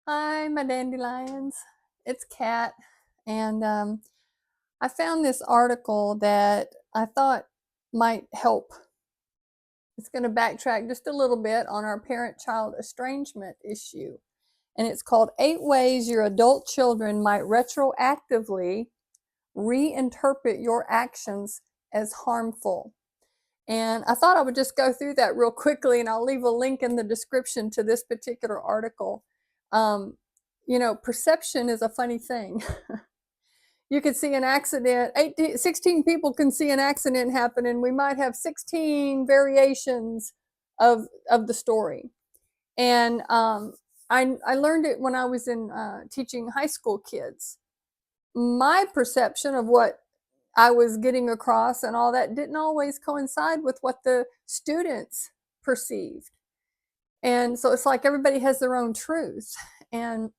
Hi, my dandelions. It's Kat, and I found this article that I thought might help. It's going to backtrack just a little bit on our parent-child estrangement issue, and it's called 8 Ways Your Adult Children Might Retroactively Reinterpret Your Actions as Harmful. And I thought I would just go through that real quickly, and I'll leave a link in the description to this particular article. Um, perception is a funny thing. You could see an accident, 16 people can see an accident happen, and we might have 16 variations of the story. And I learned it when I was in teaching high school kids. My perception of what I was getting across and all that didn't always coincide with what the students perceived. And so it's like everybody has their own truth. And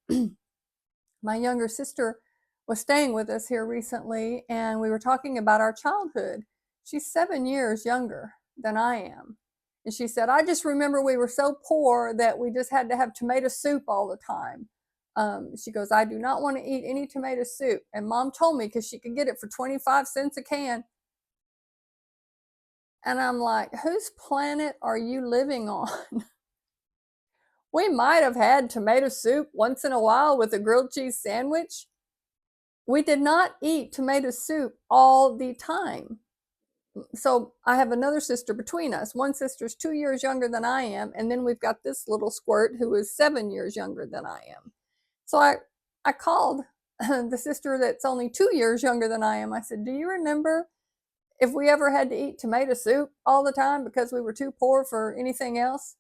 my younger sister was staying with us here recently, and we were talking about our childhood. She's 7 years younger than I am. And she said, I just remember we were so poor that we just had to have tomato soup all the time. She goes, I do not want to eat any tomato soup. And mom told me because she could get it for 25 cents a can. And I'm like, whose planet are you living on? We might have had tomato soup once in a while with a grilled cheese sandwich. We did not eat tomato soup all the time. So I have another sister between us. One sister's 2 years younger than I am, and then we've got this little squirt who is 7 years younger than I am. So I called the sister that's only 2 years younger than I am. I said, do you remember if we ever had to eat tomato soup all the time because we were too poor for anything else?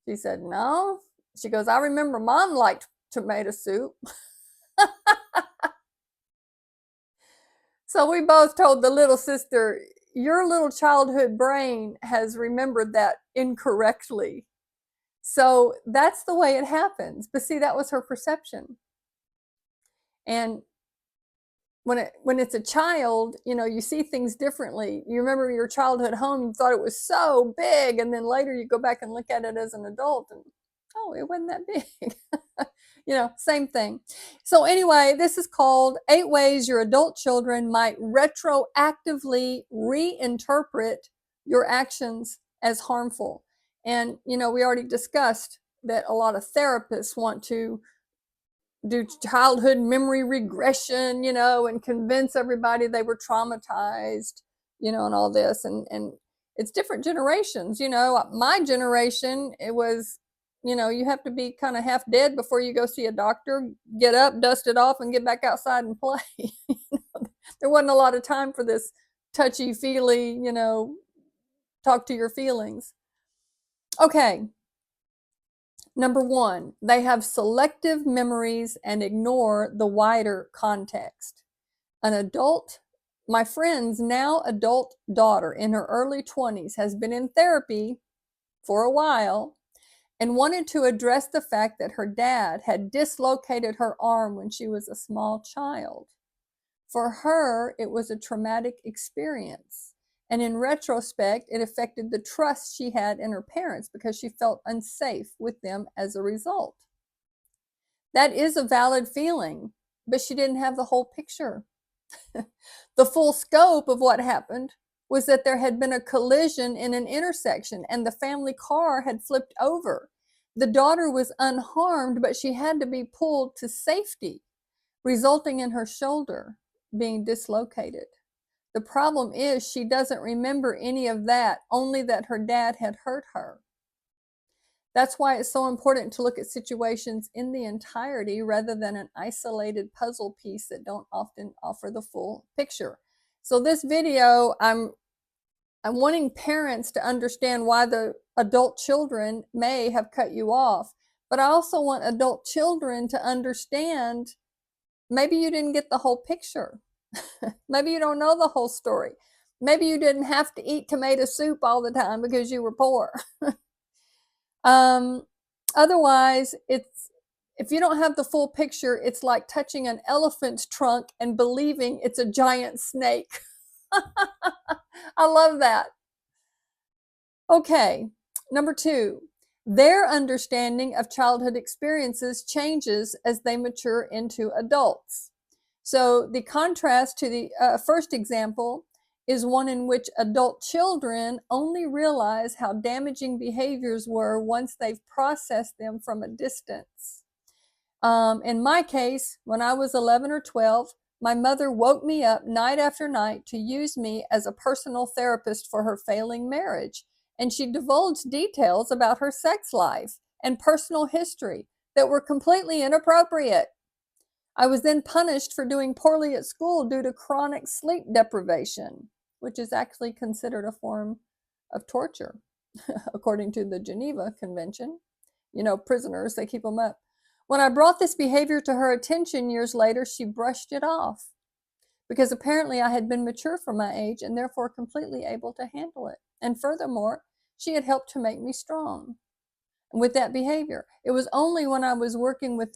She said, no. She goes, I remember mom liked tomato soup. So we both told the little sister, your little childhood brain has remembered that incorrectly. So that's the way it happens. But see, that was her perception. And when it's a child, you see things differently. You remember your childhood home, you thought it was so big, and then later you go back and look at it as an adult and oh, it wasn't that big. Same thing. So anyway, this is called 8 Ways Your Adult Children Might Retroactively Reinterpret Your Actions as Harmful. And we already discussed that a lot of therapists want to do childhood memory regression, and convince everybody they were traumatized, and all this. And it's different generations. My generation, it was, you have to be kind of half dead before you go see a doctor, get up, dust it off, and get back outside and play. There wasn't a lot of time for this touchy feely, talk to your feelings. Okay. Number one, they have selective memories and ignore the wider context. My friend's now adult daughter in her early 20s has been in therapy for a while and wanted to address the fact that her dad had dislocated her arm when she was a small child. For her, it was a traumatic experience. And in retrospect, it affected the trust she had in her parents because she felt unsafe with them as a result. That is a valid feeling, but she didn't have the whole picture. The full scope of what happened was that there had been a collision in an intersection and the family car had flipped over. The daughter was unharmed, but she had to be pulled to safety, resulting in her shoulder being dislocated. The problem is she doesn't remember any of that, only that her dad had hurt her. That's why it's so important to look at situations in the entirety rather than an isolated puzzle piece that don't often offer the full picture. So this video, I'm wanting parents to understand why the adult children may have cut you off, but I also want adult children to understand maybe you didn't get the whole picture. Maybe you don't know the whole story. Maybe you didn't have to eat tomato soup all the time because you were poor. Otherwise, if you don't have the full picture, it's like touching an elephant's trunk and believing it's a giant snake. I love that. Okay, number two, Their understanding of childhood experiences changes as they mature into adults. So the contrast to the first example is one in which adult children only realize how damaging behaviors were once they've processed them from a distance. In my case, when I was 11 or 12, my mother woke me up night after night to use me as a personal therapist for her failing marriage, and she divulged details about her sex life and personal history that were completely inappropriate. I was then punished for doing poorly at school due to chronic sleep deprivation, which is actually considered a form of torture, according to the Geneva Convention. You know, prisoners, they keep them up. When I brought this behavior to her attention years later, she brushed it off because apparently I had been mature for my age and therefore completely able to handle it. And furthermore, she had helped to make me strong with that behavior. It was only when I was working with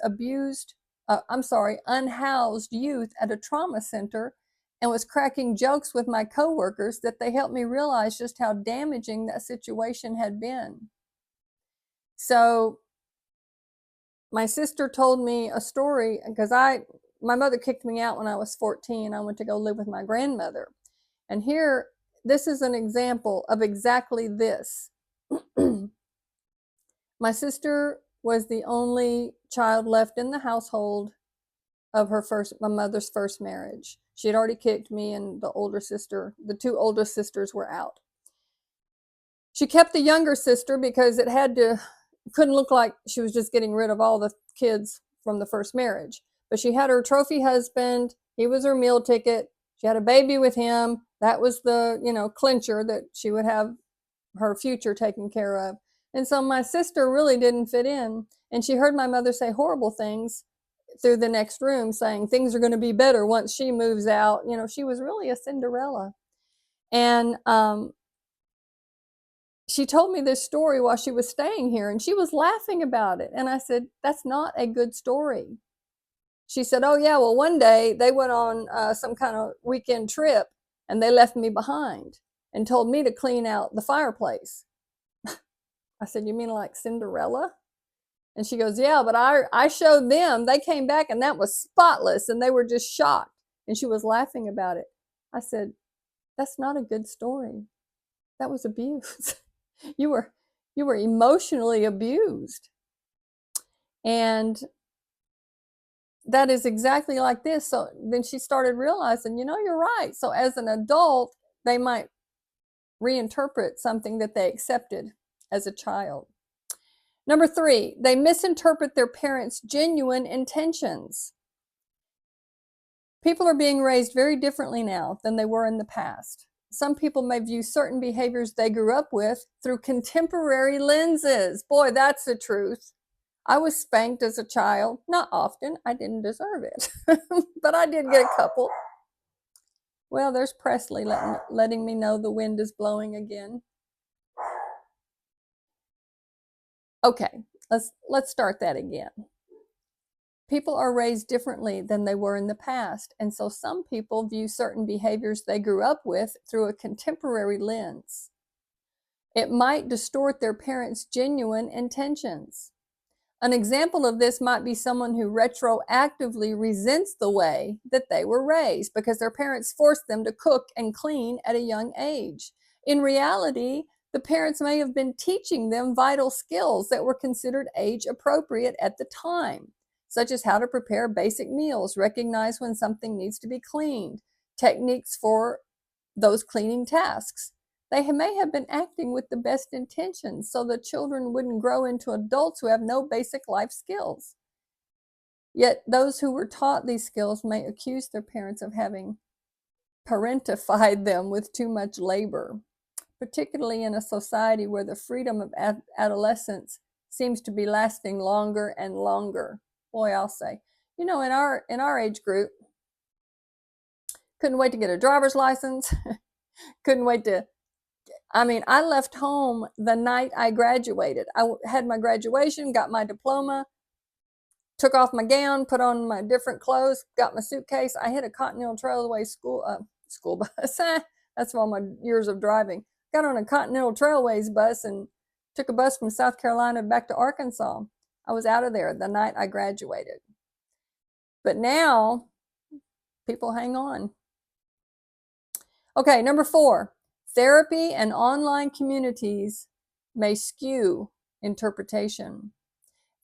unhoused youth at a trauma center and was cracking jokes with my coworkers that they helped me realize just how damaging that situation had been. So my sister told me a story because my mother kicked me out when I was 14. I went to go live with my grandmother. And here, this is an example of exactly this. My sister was the only child left in the household of my mother's first marriage. She had already kicked me and the two older sisters were out. She kept the younger sister because couldn't look like she was just getting rid of all the kids from the first marriage. But she had her trophy husband. He was her meal ticket. She had a baby with him. That was the, clincher that she would have her future taken care of. And so my sister really didn't fit in. And she heard my mother say horrible things through the next room saying things are going to be better once she moves out. She was really a Cinderella. And she told me this story while she was staying here and she was laughing about it. And I said, that's not a good story. She said, oh yeah, well, one day they went on some kind of weekend trip and they left me behind and told me to clean out the fireplace. I said, you mean like Cinderella? And she goes, yeah, but I showed them, they came back and that was spotless and they were just shocked. And she was laughing about it. I said, that's not a good story. That was abuse. you were emotionally abused. And that is exactly like this. So then she started realizing, you're right. So as an adult, they might reinterpret something that they accepted as a child. Number 3, they misinterpret their parents' genuine intentions. People are being raised very differently now than they were in the past. Some people may view certain behaviors they grew up with through contemporary lenses. Boy, that's the truth. I was spanked as a child. Not often. I didn't deserve it. But I did get a couple. Well, there's Presley letting me know the wind is blowing again. Okay, let's start that again. People are raised differently than they were in the past, and so some people view certain behaviors they grew up with through a contemporary lens. It might distort their parents' genuine intentions. An example of this might be someone who retroactively resents the way that they were raised because their parents forced them to cook and clean at a young age. In reality, the parents may have been teaching them vital skills that were considered age appropriate at the time, such as how to prepare basic meals, recognize when something needs to be cleaned, techniques for those cleaning tasks. They may have been acting with the best intentions so the children wouldn't grow into adults who have no basic life skills. Yet those who were taught these skills may accuse their parents of having parentified them with too much labor, particularly in a society where the freedom of adolescence seems to be lasting longer and longer. Boy, I'll say, in our age group, couldn't wait to get a driver's license, couldn't wait to I left home the night I graduated. I had my graduation, got my diploma, took off my gown, put on my different clothes, got my suitcase. I hit a Continental Trailway school bus. That's all my years of driving. Got on a Continental Trailways bus and Took a bus from South Carolina back to Arkansas. I was out of there the night I graduated. But now, people hang on. Okay, number 4, therapy and online communities may skew interpretation.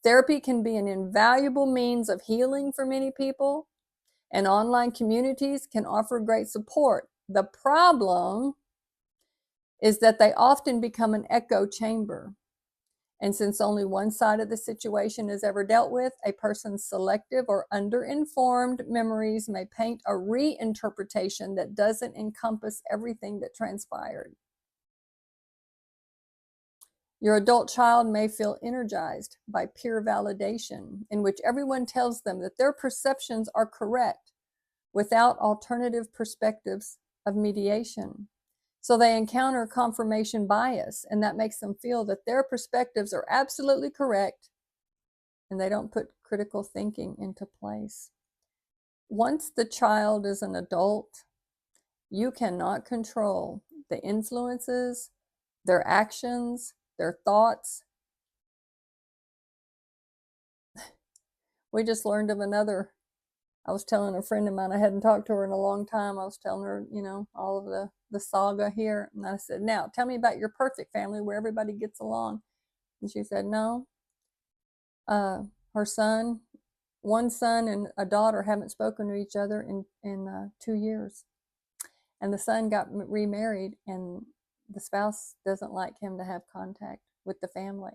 Therapy can be an invaluable means of healing for many people, and online communities can offer great support. The problem is that they often become an echo chamber. And since only one side of the situation is ever dealt with, a person's selective or underinformed memories may paint a reinterpretation that doesn't encompass everything that transpired. Your adult child may feel energized by peer validation, in which everyone tells them that their perceptions are correct without alternative perspectives of mediation. So they encounter confirmation bias, and that makes them feel that their perspectives are absolutely correct, and they don't put critical thinking into place. Once the child is an adult, you cannot control the influences, their actions, their thoughts. We just learned of another. I was telling a friend of mine, I hadn't talked to her in a long time. I was telling her, all of the saga here. And I said, now, tell me about your perfect family where everybody gets along. And she said, no. Her son, one son and a daughter haven't spoken to each other in 2 years. And the son got remarried, and the spouse doesn't like him to have contact with the family.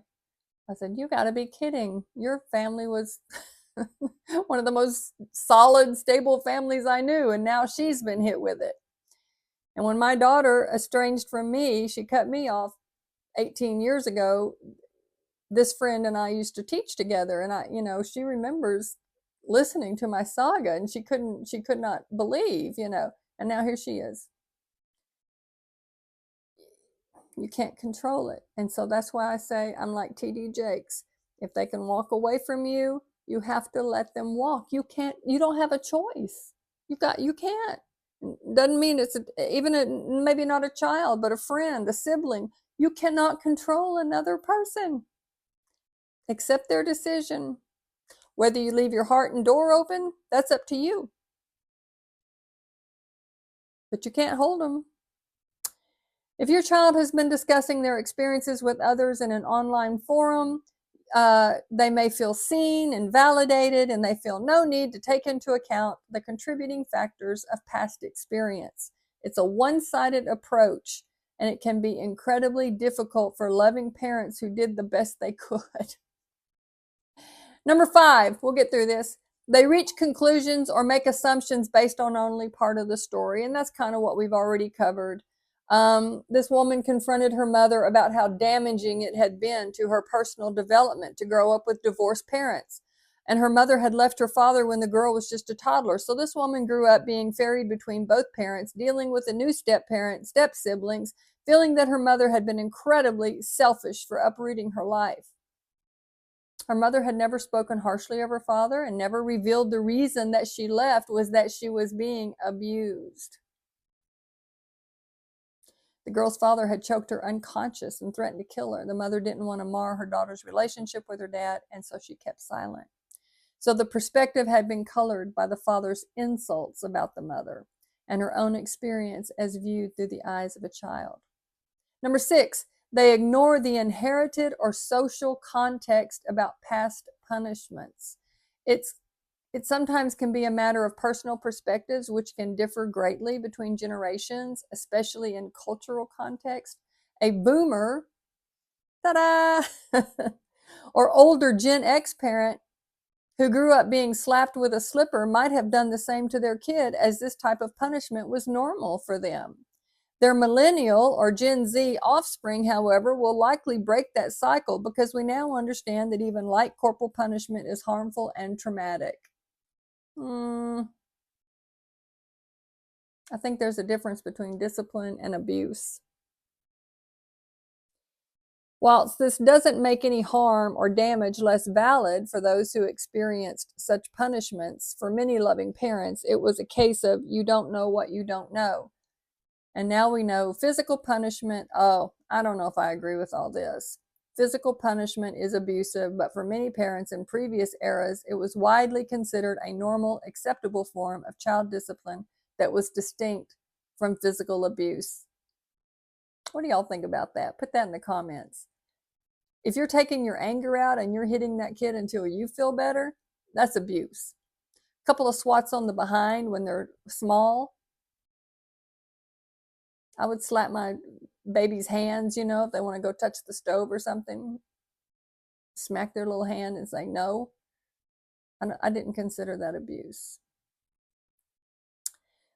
I said, you got to be kidding. Your family was one of the most solid, stable families I knew, and now she's been hit with it. And when my daughter estranged from me, she cut me off 18 years ago. This friend and I used to teach together, and she remembers listening to my saga, and she could not believe, and now here she is. You can't control it. And so that's why I say I'm like T.D. Jakes. If they can walk away from you, you have to let them walk. You don't have a choice. You can't. Doesn't mean it's maybe not a child, but a friend, a sibling. You cannot control another person. Accept their decision. Whether you leave your heart and door open, that's up to you. But you can't hold them. If your child has been discussing their experiences with others in an online forum, they may feel seen and validated, and they feel no need to take into account the contributing factors of past experience. It's a one-sided approach, and it can be incredibly difficult for loving parents who did the best they could. Number 5, we'll get through this. They reach conclusions or make assumptions based on only part of the story, and that's kind of what we've already covered. This woman confronted her mother about how damaging it had been to her personal development to grow up with divorced parents. And her mother had left her father when the girl was just a toddler. So this woman grew up being ferried between both parents, dealing with a new step-parent, step-siblings, feeling that her mother had been incredibly selfish for uprooting her life. Her mother had never spoken harshly of her father and never revealed the reason that she left was that she was being abused. The girl's father had choked her unconscious and threatened to kill her. The mother didn't want to mar her daughter's relationship with her dad, and so she kept silent. So the perspective had been colored by the father's insults about the mother and her own experience as viewed through the eyes of a child. Number 6, they ignore the inherited or social context about past punishments. It sometimes can be a matter of personal perspectives, which can differ greatly between generations, especially in cultural context. A boomer, ta-da, or older Gen X parent who grew up being slapped with a slipper might have done the same to their kid, as this type of punishment was normal for them. Their millennial or Gen Z offspring, however, will likely break that cycle because we now understand that even light corporal punishment is harmful and traumatic. I think there's a difference between discipline and abuse. Whilst this doesn't make any harm or damage less valid for those who experienced such punishments, for many loving parents, it was a case of you don't know what you don't know. And now we know physical punishment. Oh, I don't know if I agree with all this. Physical punishment is abusive, but for many parents in previous eras, it was widely considered a normal, acceptable form of child discipline that was distinct from physical abuse. What do y'all think about that? Put that in the comments. If you're taking your anger out and you're hitting that kid until you feel better, that's abuse. A couple of swats on the behind when they're small. I would slap my baby's hands, if they want to go touch the stove or something. Smack their little hand and say no. I didn't consider that abuse.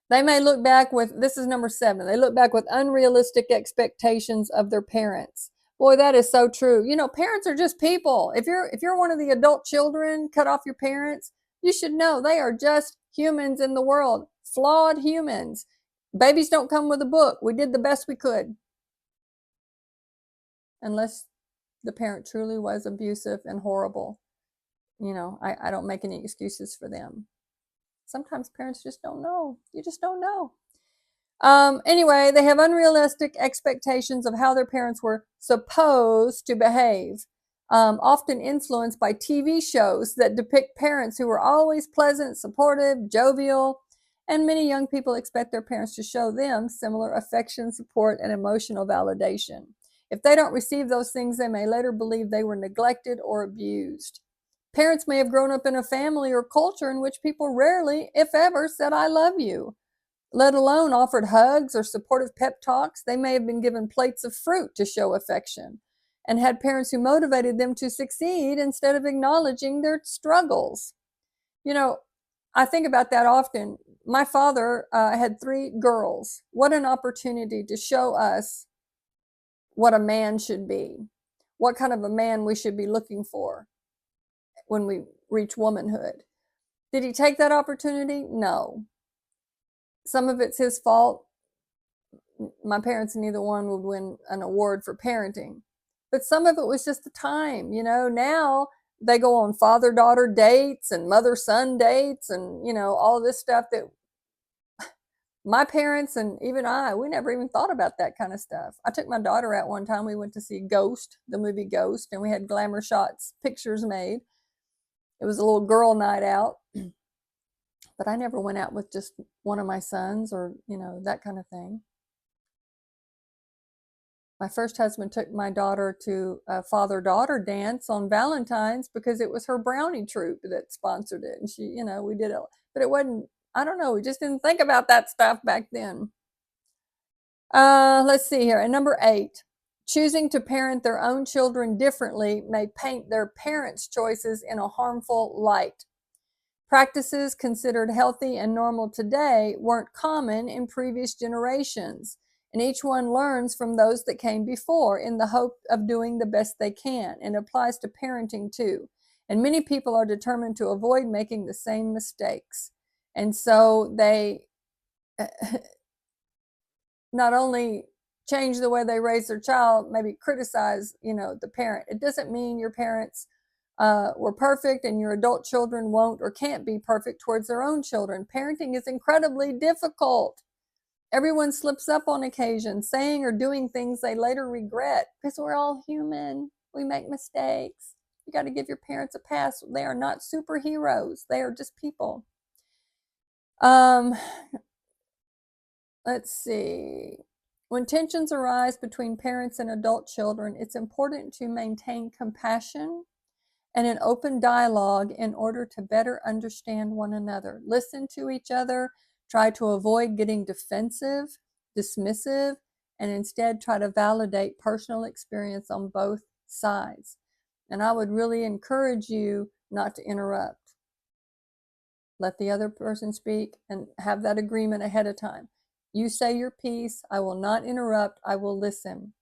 They may look back with, this is number 7, they look back with unrealistic expectations of their parents. Boy, that is so true. Parents are just people. If you're one of the adult children, cut off your parents, you should know they are just humans in the world, flawed humans. Babies don't come with a book. We did the best we could. Unless the parent truly was abusive and horrible. I don't make any excuses for them. Sometimes parents just don't know. You just don't know. Anyway, they have unrealistic expectations of how their parents were supposed to behave, often influenced by TV shows that depict parents who were always pleasant, supportive, jovial, and many young people expect their parents to show them similar affection, support, and emotional validation. If they don't receive those things, they may later believe they were neglected or abused. Parents may have grown up in a family or culture in which people rarely, if ever, said, "I love you," let alone offered hugs or supportive pep talks. They may have been given plates of fruit to show affection and had parents who motivated them to succeed instead of acknowledging their struggles. I think about that often. My father had 3 girls. What an opportunity to show us what a man should be, what kind of a man we should be looking for when we reach womanhood. Did he take that opportunity? No. Some of it's his fault. My parents, neither one would win an award for parenting. But some of it was just the time. Now they go on father-daughter dates and mother-son dates and, all this stuff that my parents and even we never even thought about that kind of stuff. I took my daughter out one time. We went to see Ghost, the movie Ghost, and we had glamour shots, pictures made. It was a little girl night out. But I never went out with just one of my sons or, that kind of thing. My first husband took my daughter to a father-daughter dance on Valentine's because it was her brownie troupe that sponsored it. And she, we did it. But it wasn't, I don't know, we just didn't think about that stuff back then. Let's see here. And number 8, choosing to parent their own children differently may paint their parents' choices in a harmful light. Practices considered healthy and normal today weren't common in previous generations, and each one learns from those that came before in the hope of doing the best they can, and it applies to parenting too. And many people are determined to avoid making the same mistakes. And so they not only change the way they raise their child, maybe criticize, the parent. It doesn't mean your parents were perfect and your adult children won't or can't be perfect towards their own children. Parenting is incredibly difficult. Everyone slips up on occasion, saying or doing things they later regret because we're all human. We make mistakes. You got to give your parents a pass. They are not superheroes. They are just people. Let's see. When tensions arise between parents and adult children, it's important to maintain compassion and an open dialogue in order to better understand one another. Listen to each other, try to avoid getting defensive, dismissive, and instead try to validate personal experience on both sides. And I would really encourage you not to interrupt. Let the other person speak and have that agreement ahead of time. You say your piece, I will not interrupt, I will listen.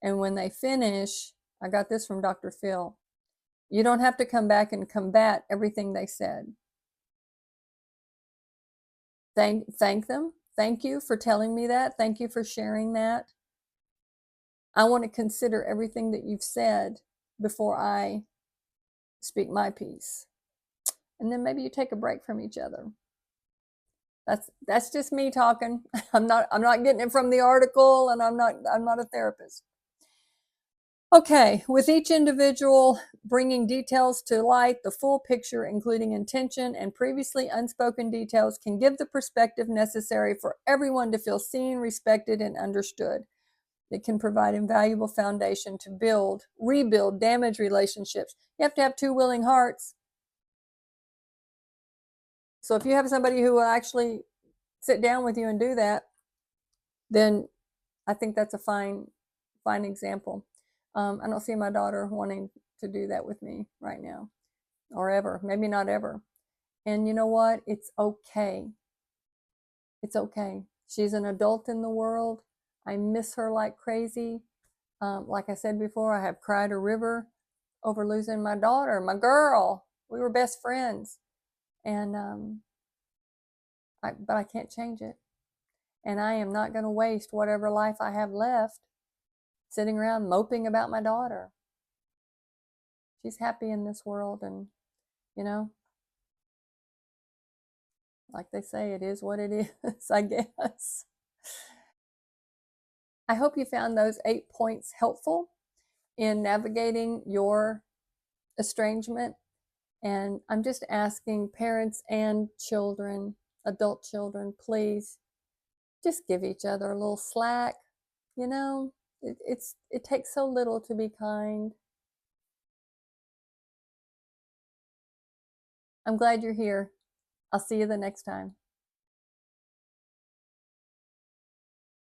And when they finish, I got this from Dr. Phil, you don't have to come back and combat everything they said. Thank them. Thank you for telling me that. Thank you for sharing that. I want to consider everything that you've said before I speak my piece. And then maybe you take a break from each other. That's just me talking. I'm not getting it from the article, and I'm not a therapist. Okay, with each individual bringing details to light, the full picture, including intention and previously unspoken details, can give the perspective necessary for everyone to feel seen, respected, and understood. It can provide invaluable foundation to rebuild damaged relationships. You have to have two willing hearts. So if you have somebody who will actually sit down with you and do that, then I think that's a fine example. I don't see my daughter wanting to do that with me right now, or ever, maybe not ever. And you know what? It's okay. It's okay. She's an adult in the world. I miss her like crazy. Like I said before, I have cried a river over losing my daughter, my girl. We were best friends. And, but I can't change it. And I am not going to waste whatever life I have left sitting around moping about my daughter. She's happy in this world, and you know, like they say, it is what it is, I guess. I hope you found those 8 points helpful in navigating your estrangement. And I'm just asking parents and children, adult children, please just give each other a little slack. You know, it takes so little to be kind. I'm glad you're here. I'll see you the next time.